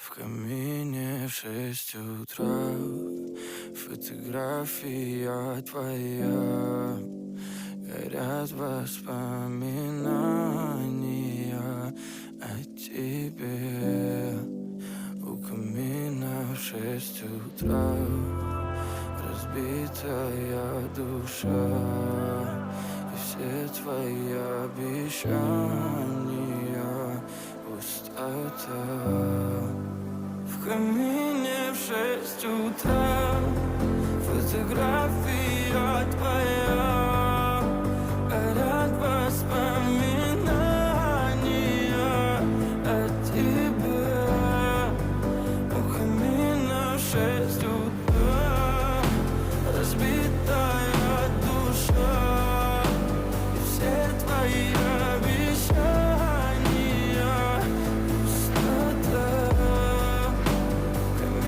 В камине в 6 утра фотография твоя. Горят воспоминания о тебе. У камина в 6 утра разбитая душа. И все твои обещания пустота. В камине в 6 утра фотография твоя. Горят воспоминания о тебе. У камина в 6 утра